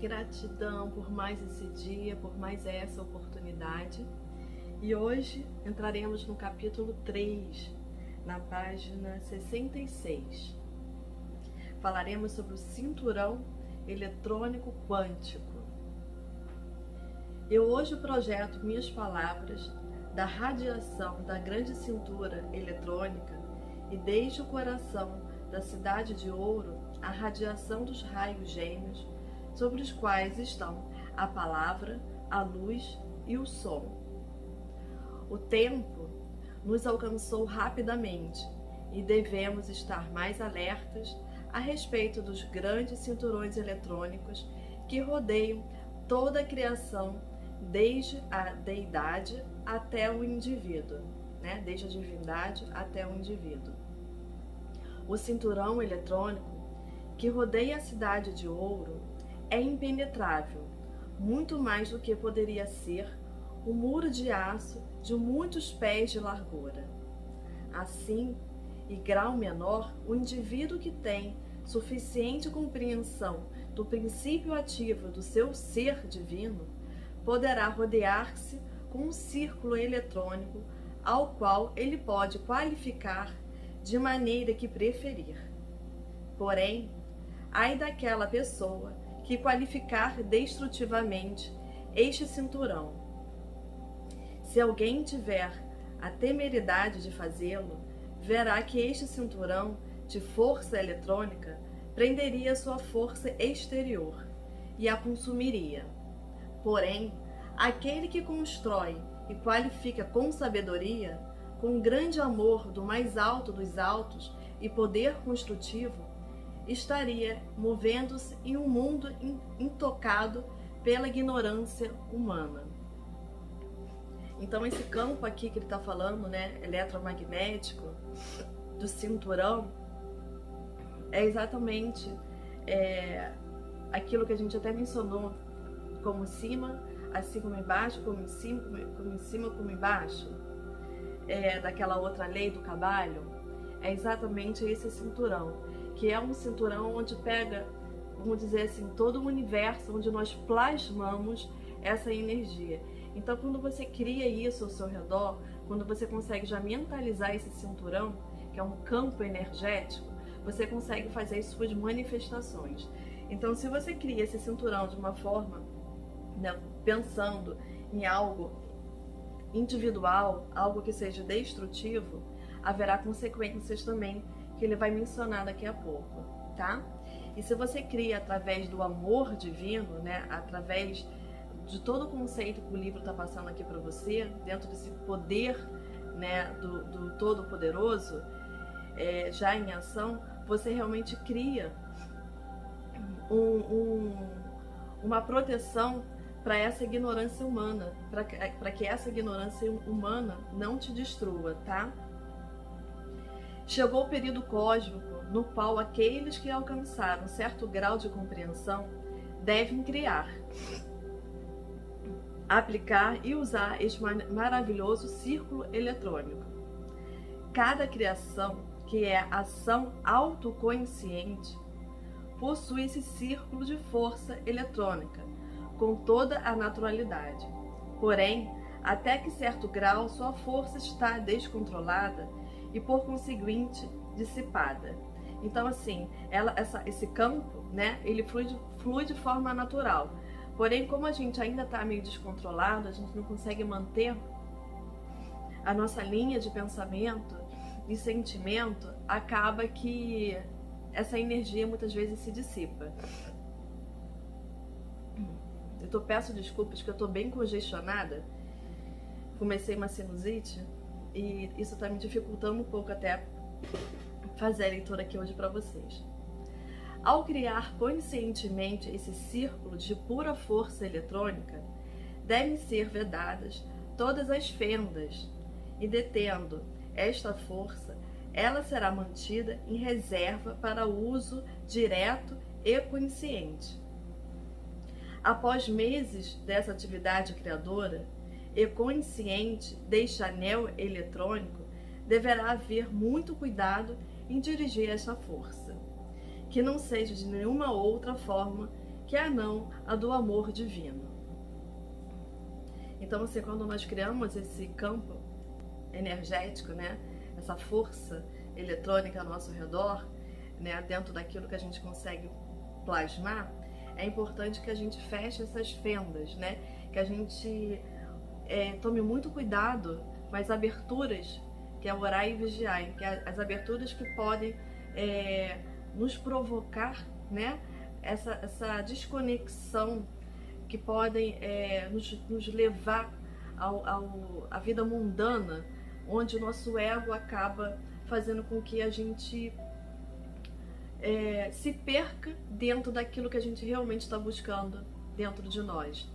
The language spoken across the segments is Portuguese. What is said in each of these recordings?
Gratidão por mais esse dia, por mais essa oportunidade. E hoje entraremos no capítulo 3, na página 66. Falaremos sobre o cinturão eletrônico quântico. Eu hoje projeto minhas palavras da radiação da grande cintura eletrônica e desde o coração da cidade de Ouro a radiação dos raios gêmeos, sobre os quais estão a palavra, a luz e o som. O tempo nos alcançou rapidamente e devemos estar mais alertas a respeito dos grandes cinturões eletrônicos que rodeiam toda a criação, desde a deidade até o indivíduo, né? Desde a divindade até o indivíduo. O cinturão eletrônico que rodeia a cidade de Ouro é impenetrável, muito mais do que poderia ser um muro de aço de muitos pés de largura. Assim, em grau menor, o indivíduo que tem suficiente compreensão do princípio ativo do seu ser divino poderá rodear-se com um círculo eletrônico ao qual ele pode qualificar de maneira que preferir. Porém, ai daquela pessoa que qualificar destrutivamente este cinturão. Se alguém tiver a temeridade de fazê-lo, verá que este cinturão de força eletrônica prenderia sua força exterior e a consumiria. Porém, aquele que constrói e qualifica com sabedoria, com grande amor do mais alto dos altos e poder construtivo, estaria movendo-se em um mundo intocado pela ignorância humana. Então esse campo aqui que ele está falando, né, eletromagnético, do cinturão, é exatamente aquilo que a gente até mencionou, como cima, assim como embaixo, como em cima, como embaixo, daquela outra lei do cabalho. É exatamente esse cinturão, que é um cinturão onde pega, vamos dizer assim, todo o universo, onde nós plasmamos essa energia. Então, quando você cria isso ao seu redor, quando você consegue já mentalizar esse cinturão, que é um campo energético, você consegue fazer as suas manifestações. Então, se você cria esse cinturão de uma forma, né, pensando em algo individual, algo que seja destrutivo, haverá consequências também que ele vai mencionar daqui a pouco, tá? E se você cria através do amor divino, né, através de todo o conceito que o livro está passando aqui para você, dentro desse poder, né, do Todo-Poderoso, já em ação, você realmente cria uma proteção para essa ignorância humana, para que essa ignorância humana não te destrua, tá? Chegou o período cósmico no qual aqueles que alcançaram certo grau de compreensão devem criar, aplicar e usar este maravilhoso círculo eletrônico. Cada criação, que é ação autoconsciente, possui esse círculo de força eletrônica, com toda a naturalidade. Porém, até que certo grau, sua força está descontrolada e, por conseguinte, dissipada. Então, assim, esse campo, né, ele flui de forma natural. Porém, como a gente ainda está meio descontrolado, a gente não consegue manter a nossa linha de pensamento e sentimento, acaba que essa energia muitas vezes se dissipa. Peço desculpas que eu estou bem congestionada, comecei uma sinusite e isso está me dificultando um pouco até fazer a leitura aqui hoje para vocês. Ao criar conscientemente esse círculo de pura força eletrônica, devem ser vedadas todas as fendas e, detendo esta força, ela será mantida em reserva para uso direto e consciente. Após meses dessa atividade criadora e consciente deste anel eletrônico, deverá haver muito cuidado em dirigir esta força, que não seja de nenhuma outra forma que a não a do amor divino. Então, assim, quando nós criamos esse campo energético, né, essa força eletrônica ao nosso redor, né, dentro daquilo que a gente consegue plasmar, é importante que a gente feche essas fendas, né, que a gente tome muito cuidado com as aberturas, que é orar e vigiar, que é as aberturas que podem nos provocar, né, essa desconexão, que podem nos levar à vida mundana, onde o nosso ego acaba fazendo com que a gente se perca dentro daquilo que a gente realmente está buscando dentro de nós,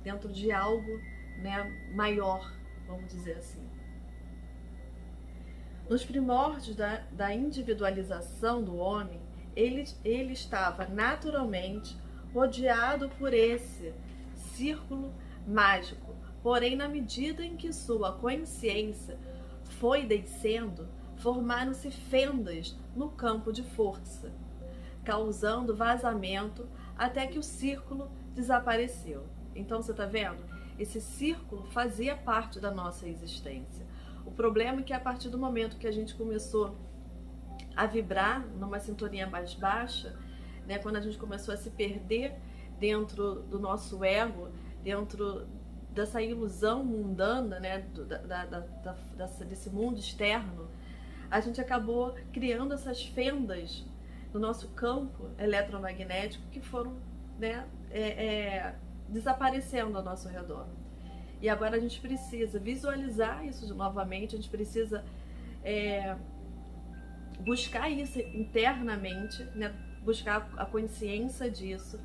dentro de algo, né, maior, vamos dizer assim. Nos primórdios da individualização do homem, ele estava naturalmente rodeado por esse círculo mágico. Porém, na medida em que sua consciência foi descendo, formaram-se fendas no campo de força, causando vazamento até que o círculo desapareceu. Então, você está vendo? Esse círculo fazia parte da nossa existência. O problema é que a partir do momento que a gente começou a vibrar numa sintonia mais baixa, né, quando a gente começou a se perder dentro do nosso ego, dentro dessa ilusão mundana, né, desse mundo externo, a gente acabou criando essas fendas no nosso campo eletromagnético que foram, né, desaparecendo ao nosso redor. E agora a gente precisa visualizar isso novamente, a gente precisa buscar isso internamente, né? Buscar a consciência disso,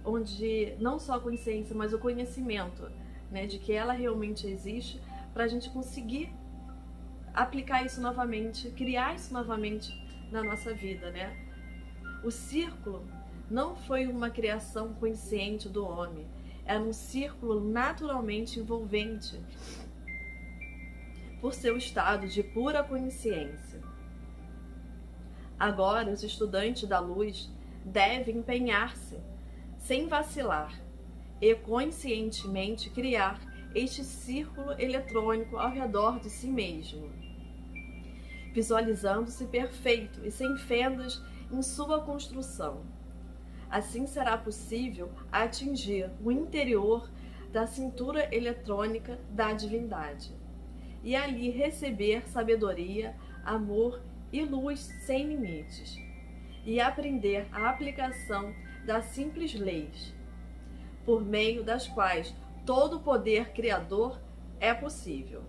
onde não só a consciência, mas o conhecimento, né, de que ela realmente existe, para a gente conseguir aplicar isso novamente, criar isso novamente na nossa vida, né? O círculo não foi uma criação consciente do homem, era um círculo naturalmente envolvente por seu estado de pura consciência. Agora, os estudantes da luz devem empenhar-se, sem vacilar, e conscientemente criar este círculo eletrônico ao redor de si mesmo, visualizando-se perfeito e sem fendas em sua construção. Assim será possível atingir o interior da cintura eletrônica da divindade e ali receber sabedoria, amor e luz sem limites, e aprender a aplicação das simples leis, por meio das quais todo o poder criador é possível.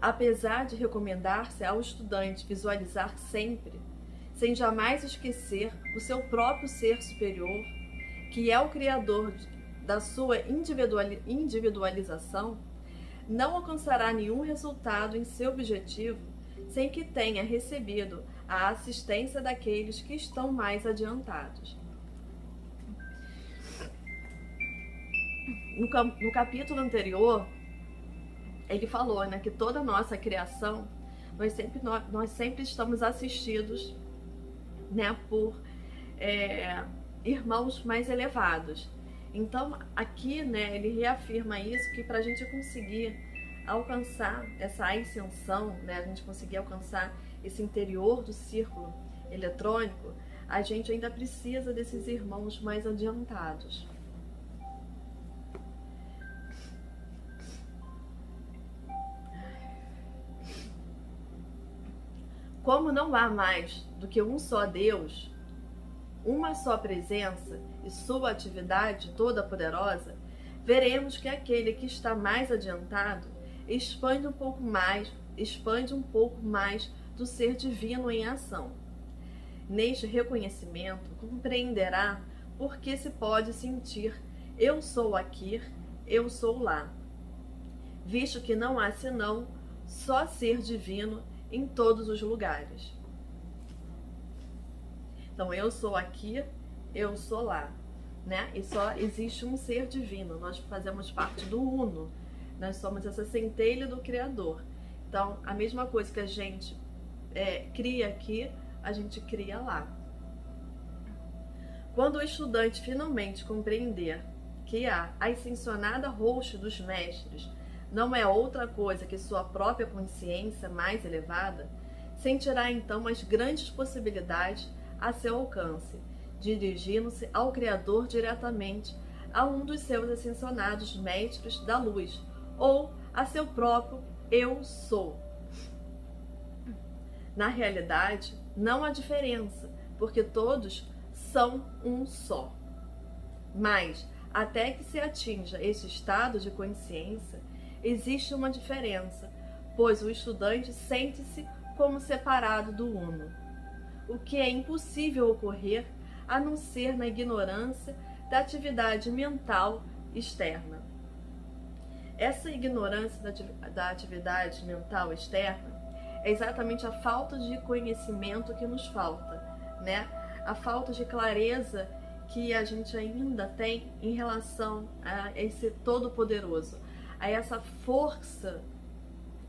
Apesar de recomendar-se ao estudante visualizar sempre, sem jamais esquecer o seu próprio ser superior, que é o criador da sua individualização, não alcançará nenhum resultado em seu objetivo sem que tenha recebido a assistência daqueles que estão mais adiantados. No capítulo anterior, ele falou, né, que toda a nossa criação, nós sempre estamos assistidos, né, por irmãos mais elevados. Então, aqui, né, ele reafirma isso, que para a gente conseguir alcançar essa ascensão, né, a gente conseguir alcançar esse interior do círculo eletrônico, a gente ainda precisa desses irmãos mais adiantados. Como não há mais do que um só Deus, uma só presença e sua atividade toda poderosa, veremos que aquele que está mais adiantado expande um pouco mais do ser divino em ação. Neste reconhecimento, compreenderá por que se pode sentir eu sou aqui, eu sou lá, visto que não há senão só ser divino em todos os lugares. Então, eu sou aqui, eu sou lá, né? E só existe um ser divino, nós fazemos parte do Uno, nós somos essa centelha do Criador. Então, a mesma coisa que a gente cria aqui, a gente cria lá. Quando o estudante finalmente compreender que a ascensionada host dos mestres não é outra coisa que sua própria consciência mais elevada, sentirá então as grandes possibilidades a seu alcance, dirigindo-se ao Criador diretamente, a um dos seus ascensionados mestres da luz, ou a seu próprio Eu Sou. Na realidade, não há diferença, porque todos são um só. Mas, até que se atinja esse estado de consciência, existe uma diferença, pois o estudante sente-se como separado do Uno, o que é impossível ocorrer a não ser na ignorância da atividade mental externa. Essa ignorância da atividade mental externa é exatamente a falta de conhecimento que nos falta, né? A falta de clareza que a gente ainda tem em relação a esse Todo-Poderoso, a essa força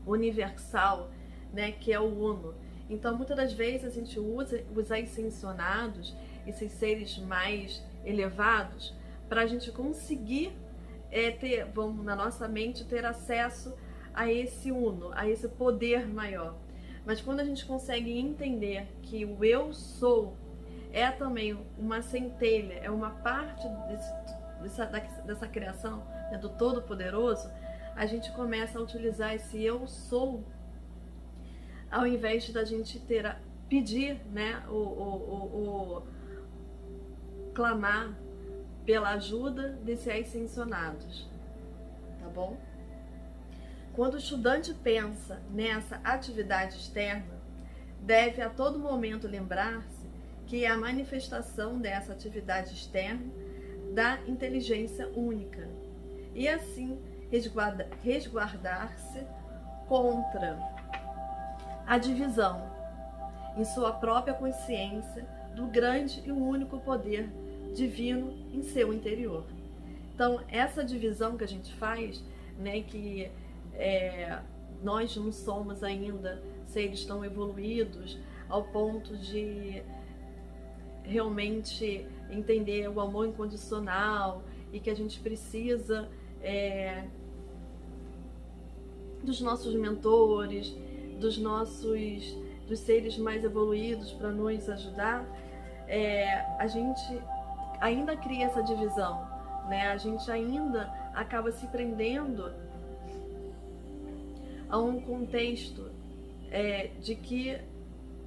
universal, né, que é o Uno. Então, muitas das vezes a gente usa os ascensionados, esses seres mais elevados, para a gente conseguir vamos na nossa mente ter acesso a esse Uno, a esse poder maior. Mas quando a gente consegue entender que o Eu Sou é também uma centelha, é uma parte dessa criação, né, do Todo-Poderoso, a gente começa a utilizar esse Eu Sou ao invés da gente pedir, né, clamar pela ajuda desses ascensionados, tá bom? Quando o estudante pensa nessa atividade externa, deve a todo momento lembrar-se que é a manifestação dessa atividade externa da inteligência única, e assim resguardar-se contra a divisão em sua própria consciência do grande e único poder divino em seu interior. Então, essa divisão que a gente faz, né, que nós não somos ainda seres tão evoluídos ao ponto de realmente entender o amor incondicional e que a gente precisa dos nossos mentores, dos seres mais evoluídos para nos ajudar, a gente ainda cria essa divisão, né? A gente ainda acaba se prendendo a um contexto de que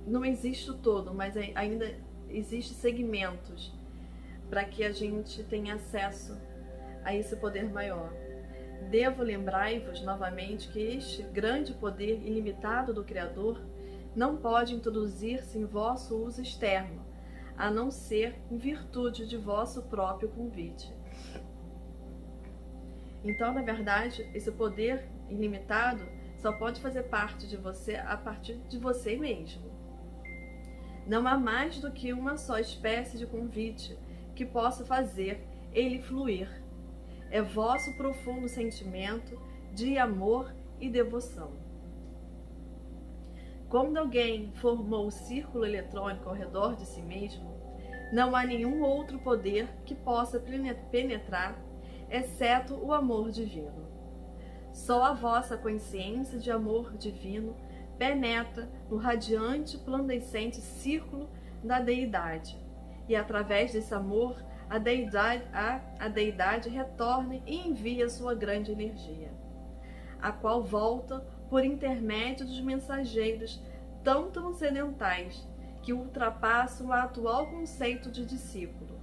não existe o todo, mas ainda existem segmentos para que a gente tenha acesso a esse poder maior. Devo lembrar-vos novamente que este grande poder ilimitado do Criador não pode introduzir-se em vosso uso externo, a não ser em virtude de vosso próprio convite. Então, na verdade, esse poder ilimitado só pode fazer parte de você a partir de você mesmo. Não há mais do que uma só espécie de convite que possa fazer ele fluir. É vosso profundo sentimento de amor e devoção. Quando alguém formou o círculo eletrônico ao redor de si mesmo, não há nenhum outro poder que possa penetrar, exceto o amor divino. Só a vossa consciência de amor divino penetra no radiante, plandecente círculo da deidade, e através desse amor, a deidade retorna e envia sua grande energia, a qual volta por intermédio dos mensageiros tão transcendentais que ultrapassam o atual conceito de discípulo,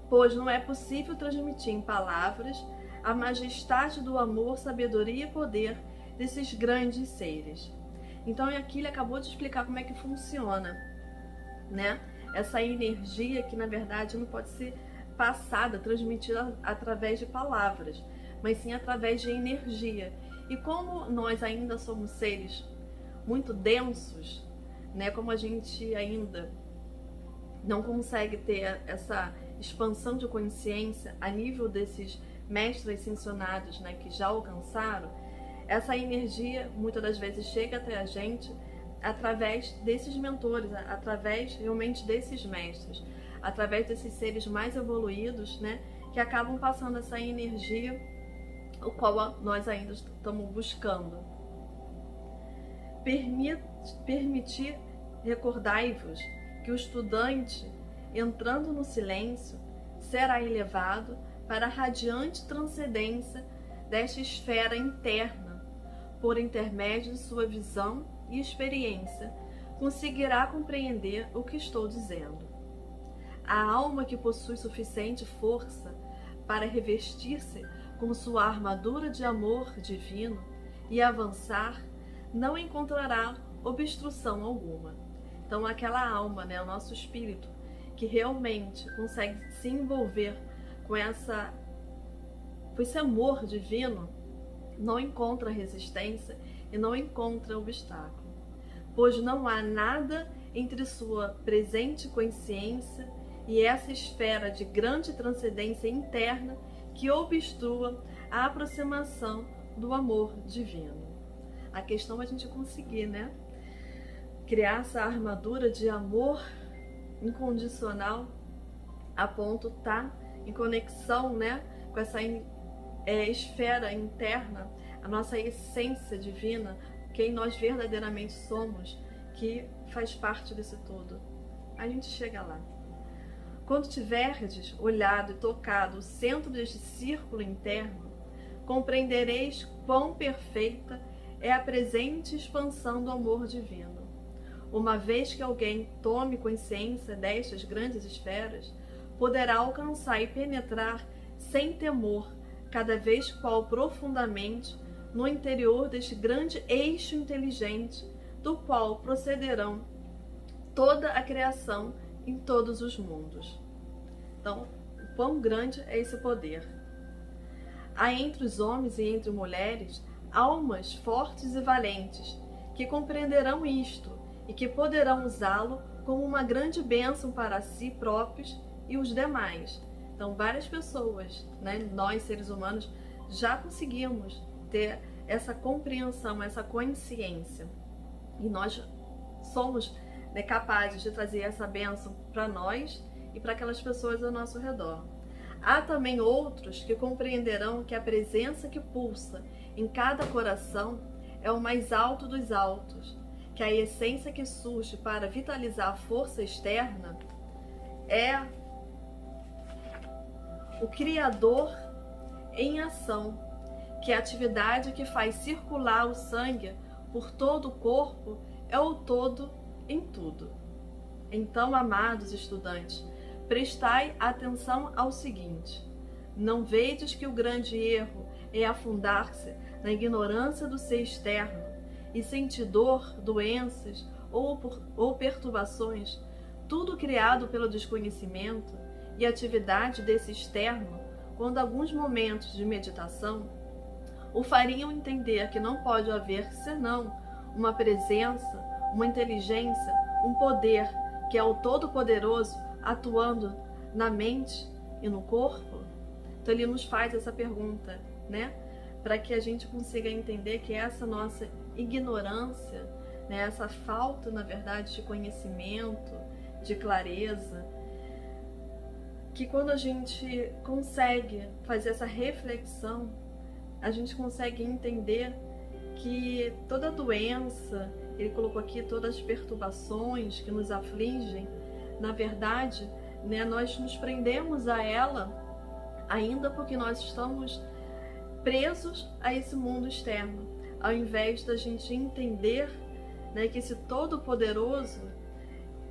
pois não é possível transmitir em palavras a majestade do amor, sabedoria e poder desses grandes seres. Então aqui ele acabou de explicar como é que funciona, né? Essa energia que na verdade não pode ser passada, transmitida através de palavras, mas sim através de energia. E como nós ainda somos seres muito densos, né? Como a gente ainda não consegue ter essa expansão de consciência a nível desses mestres ascensionados, né, que já alcançaram, essa energia muitas das vezes chega até a gente através desses mentores, através realmente desses mestres. através desses seres mais evoluídos, né, que acabam passando essa energia, o qual nós ainda estamos buscando. Permitir, recordai-vos que o estudante, entrando no silêncio, será elevado para a radiante transcendência desta esfera interna, por intermédio de sua visão e experiência, conseguirá compreender o que estou dizendo. A alma que possui suficiente força para revestir-se com sua armadura de amor divino e avançar, não encontrará obstrução alguma. Então, aquela alma, né, o nosso espírito, que realmente consegue se envolver com esse amor divino, não encontra resistência e não encontra obstáculo, pois não há nada entre sua presente consciência e essa esfera de grande transcendência interna que obstrua a aproximação do amor divino. A questão é a gente conseguir, né, criar essa armadura de amor incondicional a ponto de estar em conexão, né, com essa esfera interna, a nossa essência divina, quem nós verdadeiramente somos, que faz parte desse todo. A gente chega lá. Quando tiverdes olhado e tocado o centro deste círculo interno, compreendereis quão perfeita é a presente expansão do amor divino. Uma vez que alguém tome consciência destas grandes esferas, poderá alcançar e penetrar sem temor, cada vez qual profundamente, no interior deste grande eixo inteligente, do qual procederão toda a criação em todos os mundos. Então, o quão grande é esse poder? Há entre os homens e entre mulheres almas fortes e valentes, que compreenderão isto e que poderão usá-lo como uma grande bênção para si próprios e os demais. Então, várias pessoas, né, nós seres humanos, já conseguimos ter essa compreensão, essa consciência. E nós somos, né, capazes de trazer essa bênção para nós e para aquelas pessoas ao nosso redor. Há também outros que compreenderão que a presença que pulsa em cada coração é o mais alto dos altos, que a essência que surge para vitalizar a força externa é o Criador em ação, que a atividade que faz circular o sangue por todo o corpo é o todo em tudo. Então, amados estudantes, prestai atenção ao seguinte: não vedes que o grande erro é afundar-se na ignorância do ser externo e sentir dor, doenças ou perturbações, tudo criado pelo desconhecimento e atividade desse externo, quando alguns momentos de meditação o fariam entender que não pode haver senão uma presença, uma inteligência, um poder que é o Todo-Poderoso atuando na mente e no corpo? Então ele nos faz essa pergunta, né? Para que a gente consiga entender que essa nossa ignorância, né, essa falta, na verdade, de conhecimento, de clareza, que quando a gente consegue fazer essa reflexão, a gente consegue entender que toda doença, ele colocou aqui todas as perturbações que nos afligem, na verdade, né, nós nos prendemos a ela ainda porque nós estamos presos a esse mundo externo, ao invés da gente entender, né, que esse Todo-Poderoso,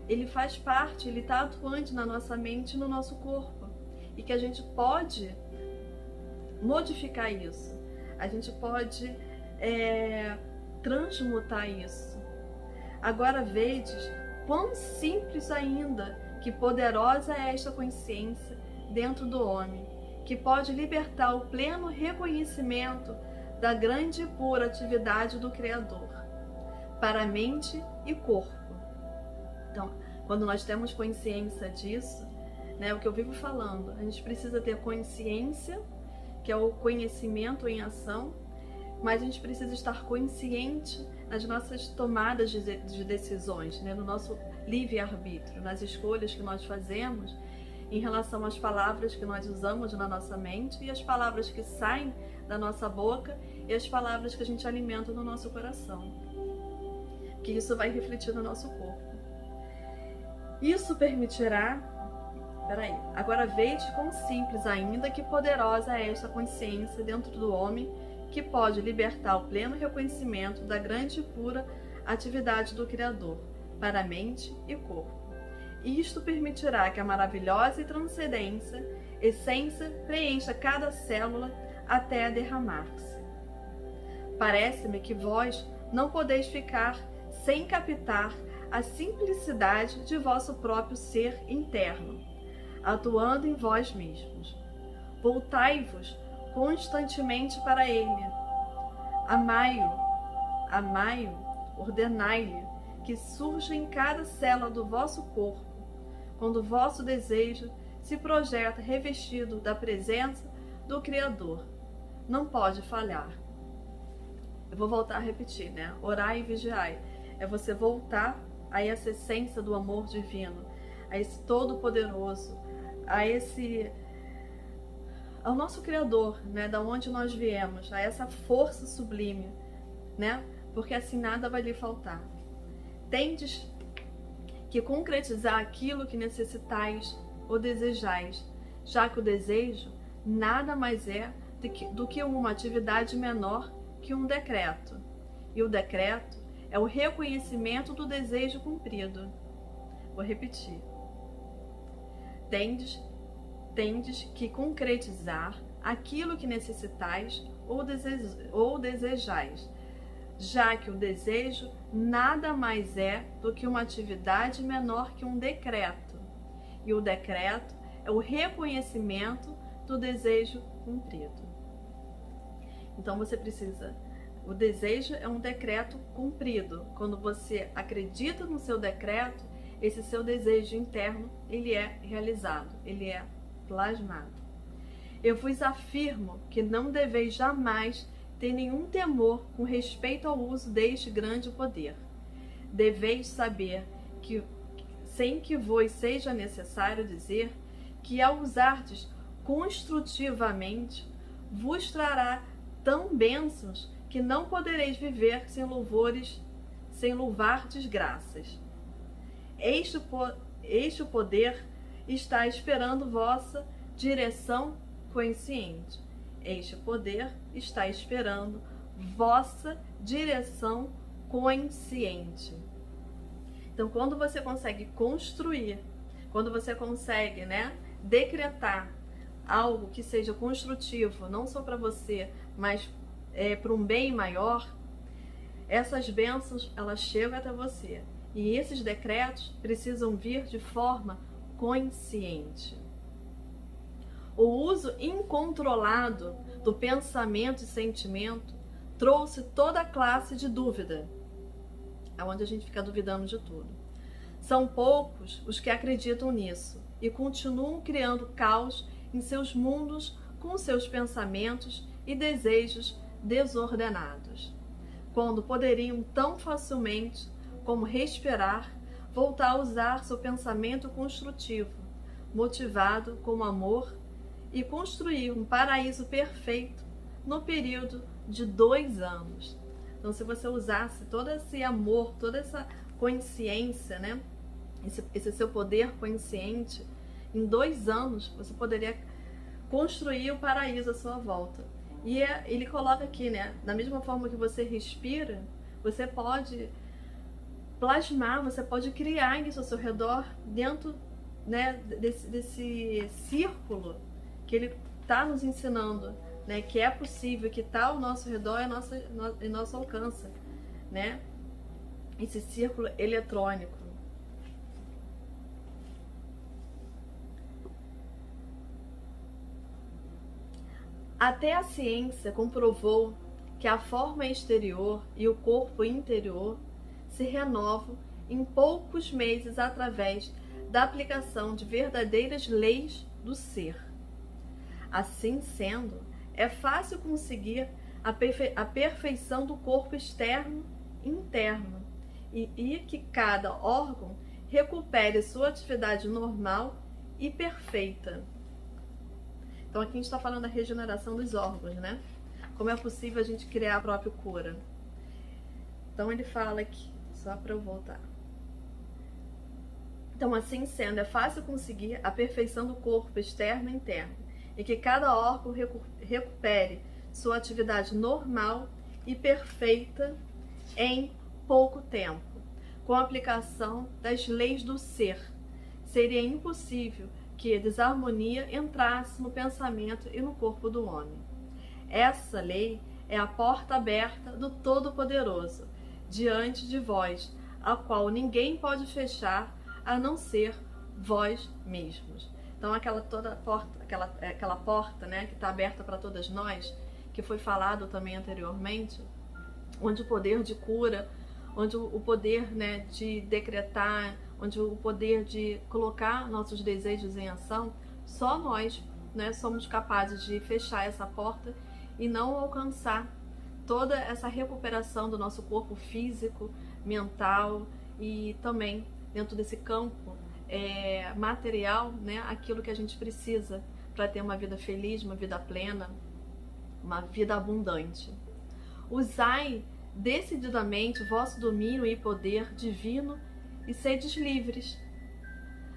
ele faz parte, ele está atuante na nossa mente e no nosso corpo, e que a gente pode modificar isso, a gente pode transmutar isso. Agora vedes quão simples ainda, que poderosa é esta consciência dentro do homem, que pode libertar o pleno reconhecimento da grande e pura atividade do Criador para a mente e corpo. Então, quando nós temos consciência disso, né, o que eu vivo falando, a gente precisa ter consciência, que é o conhecimento em ação, mas a gente precisa estar consciente nas nossas tomadas de decisões, né? No nosso livre-arbítrio, nas escolhas que nós fazemos em relação às palavras que nós usamos na nossa mente e as palavras que saem da nossa boca e as palavras que a gente alimenta no nosso coração. Que isso vai refletir no nosso corpo. Isso permitirá... Agora veja quão simples ainda que poderosa é esta consciência dentro do homem que pode libertar o pleno reconhecimento da grande e pura atividade do Criador para a mente e corpo. E isto permitirá que a maravilhosa e transcendência essência preencha cada célula até derramar-se. Parece-me que vós não podeis ficar sem captar a simplicidade de vosso próprio ser interno, atuando em vós mesmos. Voltai-vos constantemente para ele. Amai-o, ordenai-lhe que surja em cada célula do vosso corpo, quando o vosso desejo se projeta revestido da presença do Criador. Não pode falhar. Eu vou voltar a repetir, né? Orai e vigiai. É você voltar a essa essência do amor divino, a esse Todo-Poderoso, ao nosso Criador, né? Da onde nós viemos, a essa força sublime, né? Porque assim nada vai lhe faltar. Tendes que concretizar aquilo que necessitais ou desejais, já que o desejo nada mais é do que uma atividade menor que um decreto. E o decreto é o reconhecimento do desejo cumprido. Vou repetir. Tendes que concretizar aquilo que necessitais ou desejais, já que o desejo nada mais é do que uma atividade menor que um decreto. E o decreto é o reconhecimento do desejo cumprido. Então você precisa... O desejo é um decreto cumprido. Quando você acredita no seu decreto, esse seu desejo interno, ele é realizado, ele é plasmado. Eu vos afirmo que não deveis jamais ter nenhum temor com respeito ao uso deste grande poder. Deveis saber que, sem que vos seja necessário dizer, que ao usardes construtivamente, vos trará tão bênçãos que não podereis viver sem louvar desgraças. Este poder está esperando vossa direção consciente. Este poder está esperando vossa direção consciente. Então, quando você consegue construir, quando você consegue, né, decretar algo que seja construtivo, não só para você, mas para um bem maior, essas bênçãos, elas chegam até você. E esses decretos precisam vir de forma consciente. O uso incontrolado do pensamento e sentimento trouxe toda a classe de dúvida, onde a gente fica duvidando de tudo. São poucos os que acreditam nisso e continuam criando caos em seus mundos com seus pensamentos e desejos desordenados, quando poderiam tão facilmente como respirar, voltar a usar seu pensamento construtivo, motivado com amor, e construir um paraíso perfeito no período de 2 anos. Então, se você usasse todo esse amor, toda essa consciência, né, esse seu poder consciente, em 2 anos você poderia construir o paraíso à sua volta. E ele coloca aqui, né, da mesma forma que você respira, você pode plasmar, você pode criar isso ao seu redor, dentro, né, desse círculo que ele está nos ensinando, né, que é possível, que está ao nosso redor e em nosso alcance, né, esse círculo eletrônico. Até a ciência comprovou que a forma exterior e o corpo interior se renovam em poucos meses através da aplicação de verdadeiras leis do ser. Assim sendo, é fácil conseguir a perfeição do corpo externo interno e que cada órgão recupere sua atividade normal e perfeita. Então aqui a gente está falando da regeneração dos órgãos, né? Como é possível a gente criar a própria cura. Então ele fala aqui, só para eu voltar. Então, assim sendo, é fácil conseguir a perfeição do corpo externo e interno, e que cada órgão recupere sua atividade normal e perfeita em pouco tempo, com a aplicação das leis do ser. Seria impossível que a desarmonia entrasse no pensamento e no corpo do homem. Essa lei é a porta aberta do Todo-Poderoso diante de vós, a qual ninguém pode fechar a não ser vós mesmos. Então aquela porta, né, que está aberta para todas nós, que foi falado também anteriormente, onde o poder de cura, onde o poder, né, de decretar, onde o poder de colocar nossos desejos em ação, só nós, né, somos capazes de fechar essa porta e não alcançar toda essa recuperação do nosso corpo físico, mental e também dentro desse campo material, né, aquilo que a gente precisa para ter uma vida feliz, uma vida plena, uma vida abundante. Usai decididamente o vosso domínio e poder divino e sedes livres.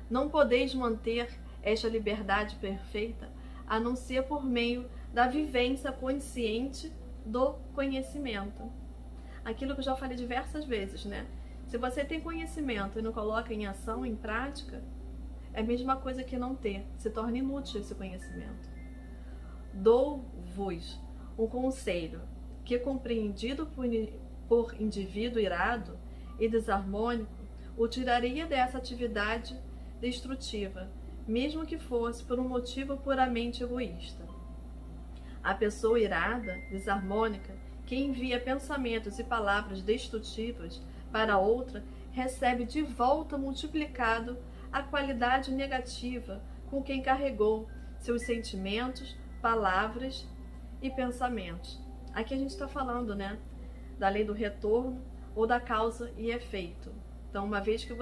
Não podeis manter esta liberdade perfeita a não ser por meio da vivência consciente do conhecimento. Aquilo que eu já falei diversas vezes, né? Se você tem conhecimento e não coloca em ação, em prática, é a mesma coisa que não ter. Se torna inútil esse conhecimento. Dou-vos um conselho que, compreendido por indivíduo irado e desarmônico, o tiraria dessa atividade destrutiva, mesmo que fosse por um motivo puramente egoísta. A pessoa irada, desarmônica, que envia pensamentos e palavras destrutivas para outra, recebe de volta multiplicado a qualidade negativa com quem carregou seus sentimentos, palavras e pensamentos. Aqui a gente está falando, né, da lei do retorno ou da causa e efeito. Então, uma vez que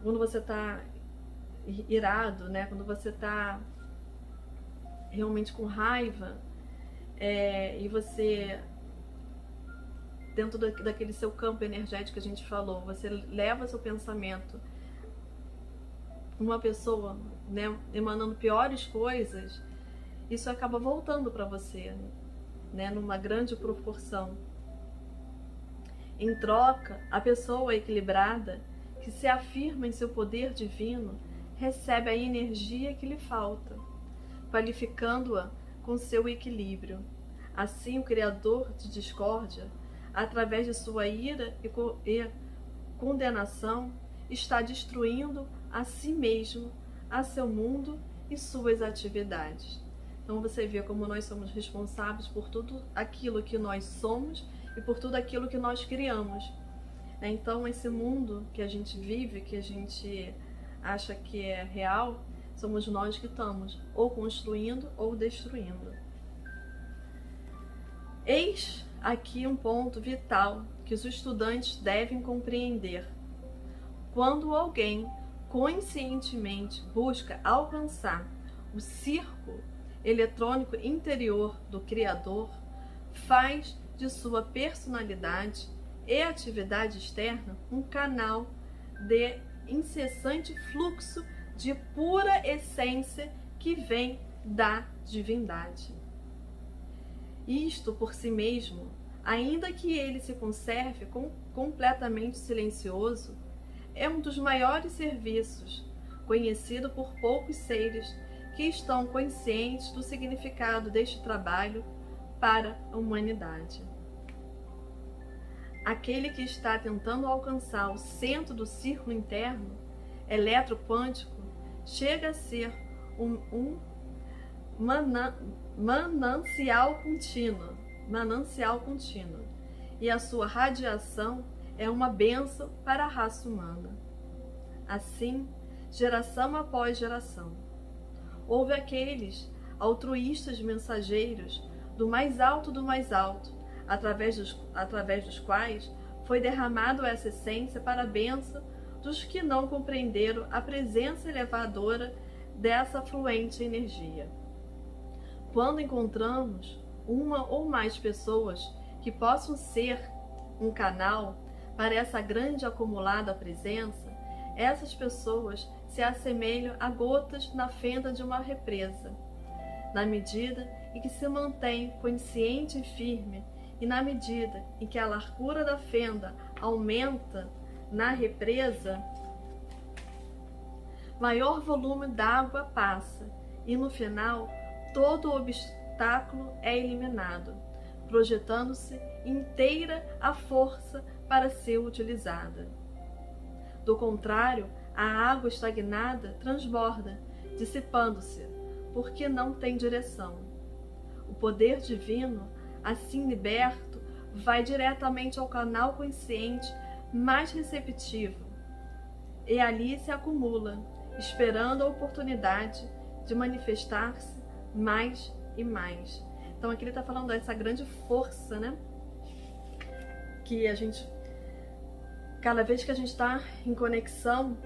quando você está irado, né, quando você está realmente com raiva, e você, dentro daquele seu campo energético que a gente falou, você leva seu pensamento uma pessoa, né, emanando piores coisas, isso acaba voltando para você, né, numa grande proporção. Em troca, a pessoa equilibrada, que se afirma em seu poder divino, recebe a energia que lhe falta, qualificando-a com seu equilíbrio. Assim, o criador de discórdia, através de sua ira e condenação, está destruindo a si mesmo, a seu mundo e suas atividades. Então você vê como nós somos responsáveis por tudo aquilo que nós somos e por tudo aquilo que nós criamos. Então esse mundo que a gente vive, que a gente acha que é real, somos nós que estamos ou construindo ou destruindo. Eis aqui um ponto vital que os estudantes devem compreender. Quando alguém conscientemente busca alcançar o círculo eletrônico interior do Criador, faz de sua personalidade e atividade externa um canal de incessante fluxo de pura essência que vem da divindade. Isto por si mesmo, ainda que ele se conserve completamente silencioso, é um dos maiores serviços, conhecido por poucos seres que estão conscientes do significado deste trabalho para a humanidade. Aquele que está tentando alcançar o centro do círculo interno, eletroquântico, chega a ser um manancial contínuo, e a sua radiação é uma bênção para a raça humana. Assim, geração após geração, houve aqueles altruístas mensageiros do mais alto, através dos quais foi derramado essa essência para a bênção dos que não compreenderam a presença elevadora dessa fluente energia. Quando encontramos uma ou mais pessoas que possam ser um canal para essa grande acumulada presença, essas pessoas se assemelham a gotas na fenda de uma represa. Na medida em que se mantém consciente e firme, e na medida em que a largura da fenda aumenta na represa, maior volume d'água passa, e no final todo obstáculo é eliminado, projetando-se inteira a força para ser utilizada. Do contrário, a água estagnada transborda, dissipando-se, porque não tem direção. O poder divino, assim liberto, vai diretamente ao canal consciente mais receptivo, e ali se acumula, esperando a oportunidade de manifestar-se mais e mais. Então aqui ele está falando dessa grande força, né? Que a gente, cada vez que a gente está em conexão,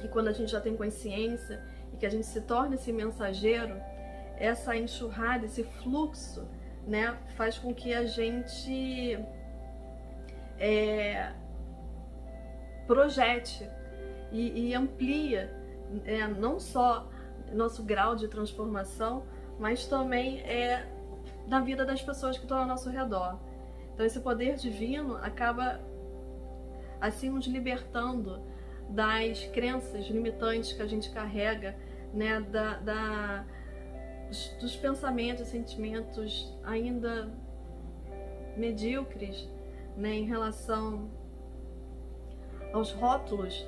e quando a gente já tem consciência, e que a gente se torna esse mensageiro, essa enxurrada, esse fluxo, né, faz com que a gente projete e amplia não só nosso grau de transformação, mas também na vida das pessoas que estão ao nosso redor. Então esse poder divino acaba assim nos libertando das crenças limitantes que a gente carrega, né, dos pensamentos e sentimentos ainda medíocres, né, em relação aos rótulos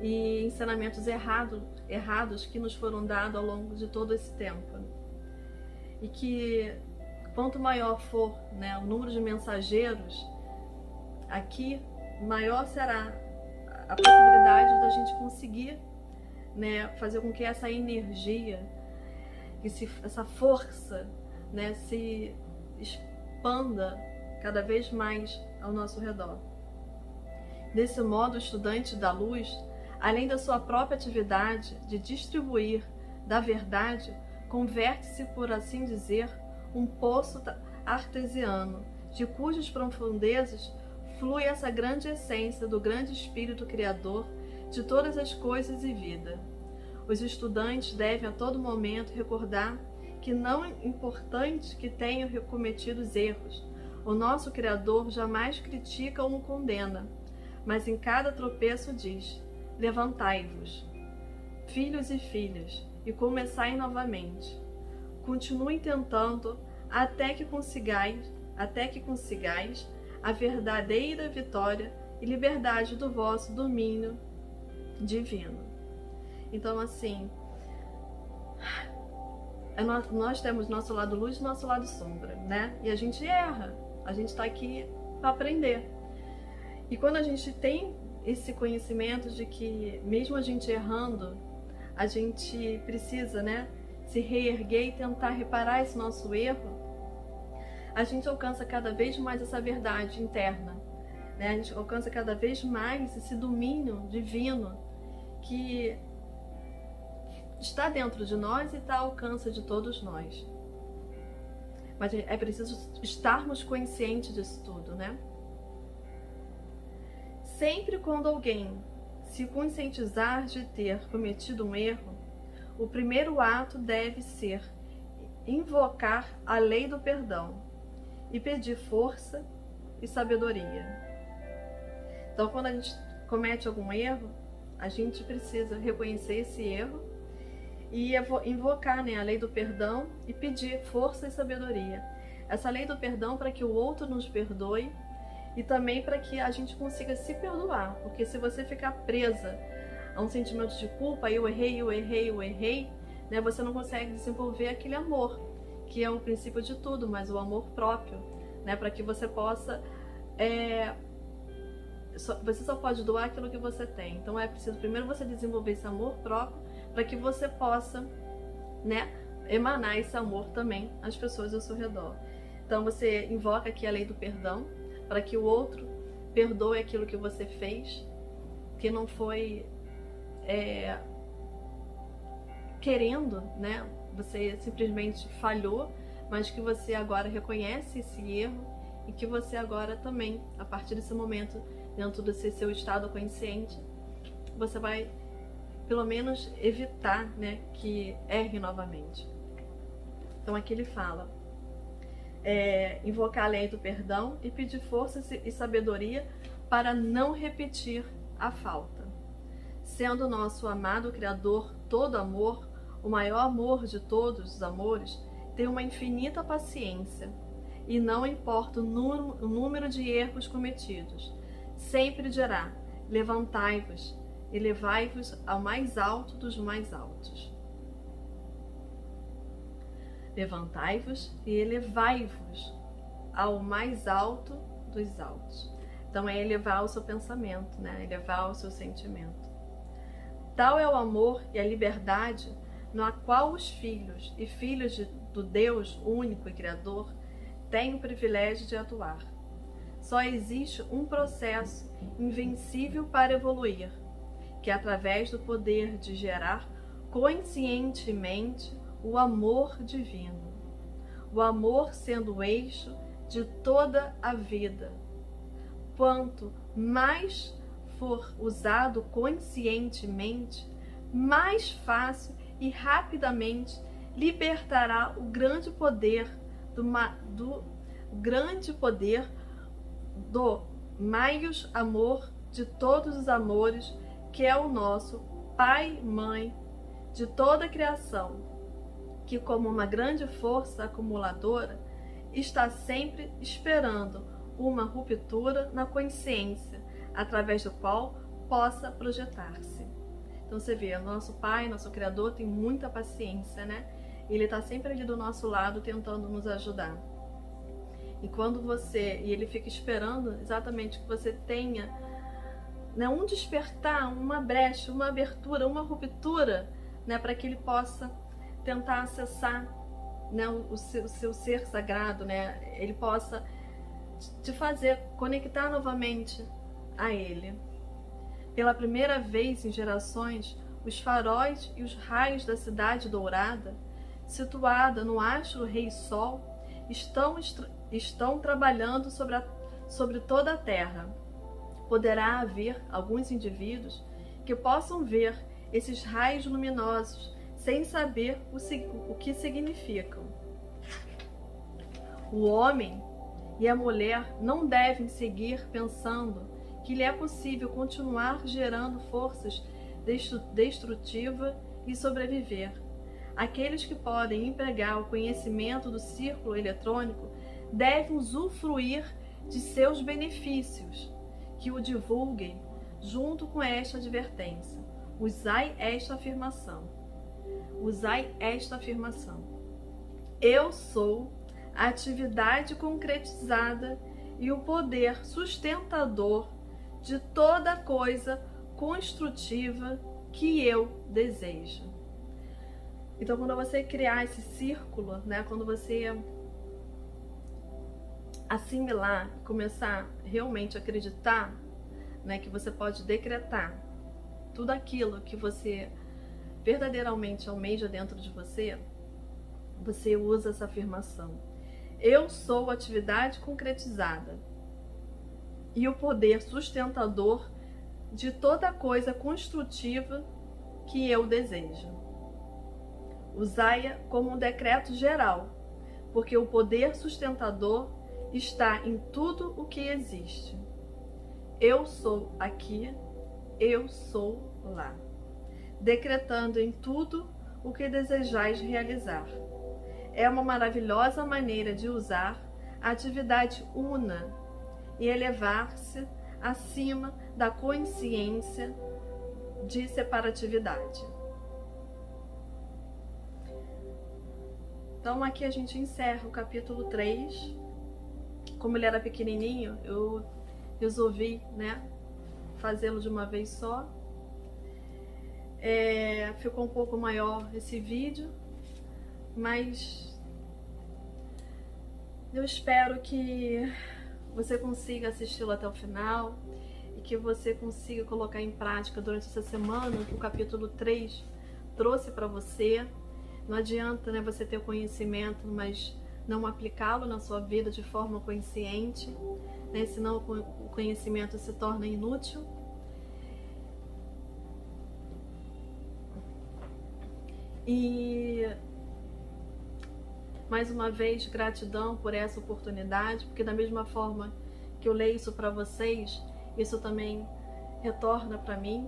e ensinamentos errados que nos foram dados ao longo de todo esse tempo. E que quanto maior for, né, o número de mensageiros aqui, maior será a possibilidade da gente conseguir, né, fazer com que essa energia, essa força, né, se expanda cada vez mais ao nosso redor. Desse modo, o estudante da luz, além da sua própria atividade de distribuir da verdade, converte-se, por assim dizer, um poço artesiano, de cujas profundezas flui essa grande essência do grande Espírito Criador de todas as coisas e vida. Os estudantes devem a todo momento recordar que não é importante que tenham cometido erros. O nosso Criador jamais critica ou condena, mas em cada tropeço diz: levantai-vos, filhos e filhas, e começai novamente. Continuem tentando até que consigais a verdadeira vitória e liberdade do vosso domínio divino. Então, assim, nós temos nosso lado luz e nosso lado sombra, né? E a gente erra, a gente está aqui para aprender. E quando a gente tem esse conhecimento de que, mesmo a gente errando, a gente precisa, né, se reerguer e tentar reparar esse nosso erro, a gente alcança cada vez mais essa verdade interna, né? A gente alcança cada vez mais esse domínio divino que está dentro de nós e está ao alcance de todos nós. Mas é preciso estarmos conscientes disso tudo, né? Sempre quando alguém se conscientizar de ter cometido um erro, o primeiro ato deve ser invocar a lei do perdão e pedir força e sabedoria. Então, quando a gente comete algum erro, a gente precisa reconhecer esse erro e invocar, né, a lei do perdão e pedir força e sabedoria. Essa lei do perdão para que o outro nos perdoe e também para que a gente consiga se perdoar. Porque se você ficar presa a um sentimento de culpa, eu errei, né, você não consegue desenvolver aquele amor, que é o princípio de tudo, mas o amor próprio, né, para que você possa... Você só pode doar aquilo que você tem. Então é preciso primeiro você desenvolver esse amor próprio para que você possa, né, emanar esse amor também às pessoas ao seu redor. Então você invoca aqui a lei do perdão, para que o outro perdoe aquilo que você fez, que não foi querendo, né? Você simplesmente falhou, mas que você agora reconhece esse erro e que você agora também, a partir desse momento, dentro desse seu estado consciente, você vai pelo menos evitar, né, que erre novamente. Então aqui ele fala, invocar a lei do perdão e pedir força e sabedoria para não repetir a falta. Sendo nosso amado Criador todo amor, o maior amor de todos os amores, tem uma infinita paciência, e não importa o número de erros cometidos, sempre dirá: levantai-vos e levai-vos ao mais alto dos mais altos. Levantai-vos e elevai-vos ao mais alto dos altos. Então é elevar o seu pensamento, né? Elevar o seu sentimento. Tal é o amor e a liberdade na qual os filhos e filhas do Deus único e Criador têm o privilégio de atuar. Só existe um processo invencível para evoluir, que é através do poder de gerar conscientemente o amor divino. O amor sendo o eixo de toda a vida. Quanto mais for usado conscientemente, mais fácil e rapidamente libertará o grande poder do maior amor de todos os amores, que é o nosso Pai, Mãe de toda a criação, que como uma grande força acumuladora está sempre esperando uma ruptura na consciência, através do qual possa projetar-se. Então você vê, nosso Pai, nosso Criador tem muita paciência, né? Ele está sempre ali do nosso lado tentando nos ajudar. E quando ele fica esperando exatamente que você tenha, né, um despertar, uma brecha, uma abertura, uma ruptura, né, para que ele possa tentar acessar, né, o seu ser sagrado, né? Ele possa te fazer conectar novamente a ele. Pela primeira vez em gerações, os faróis e os raios da cidade dourada, situada no astro Rei Sol, estão trabalhando sobre toda a Terra. Poderá haver alguns indivíduos que possam ver esses raios luminosos sem saber o que significam. O homem e a mulher não devem seguir pensando que lhe é possível continuar gerando forças destrutivas e sobreviver. Aqueles que podem empregar o conhecimento do círculo eletrônico devem usufruir de seus benefícios, que o divulguem junto com esta advertência. Usai esta afirmação. Usai esta afirmação. Eu sou a atividade concretizada e o poder sustentador de toda coisa construtiva que eu desejo. Então, quando você criar esse círculo, né, quando você assimilar, começar realmente a acreditar, né, que você pode decretar tudo aquilo que você verdadeiramente almeja dentro de você, você usa essa afirmação. Eu sou a atividade concretizada e o poder sustentador de toda coisa construtiva que eu desejo. Usai-a como um decreto geral, porque o poder sustentador está em tudo o que existe. Eu sou aqui, eu sou lá, decretando em tudo o que desejais realizar. É uma maravilhosa maneira de usar a atividade una e elevar-se acima da consciência de separatividade. Então aqui a gente encerra o capítulo 3. Como ele era pequenininho, eu resolvi, né, fazê-lo de uma vez só. Ficou um pouco maior esse vídeo, mas Eu espero que você consiga assisti-lo até o final e que você consiga colocar em prática durante essa semana o que o capítulo 3 trouxe para você. Não adianta, né, você ter o conhecimento, mas não aplicá-lo na sua vida de forma consciente, né, senão o conhecimento se torna inútil. E mais uma vez, gratidão por essa oportunidade, porque da mesma forma que eu leio isso para vocês, isso também retorna para mim,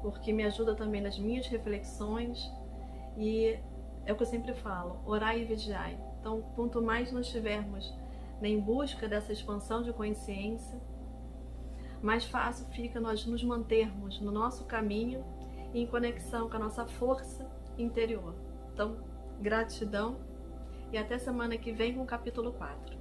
porque me ajuda também nas minhas reflexões. E é o que eu sempre falo, orai e vigiai. Então, quanto mais nós estivermos em busca dessa expansão de consciência, mais fácil fica nós nos mantermos no nosso caminho e em conexão com a nossa força interior. Então, gratidão e até semana que vem com o capítulo 4.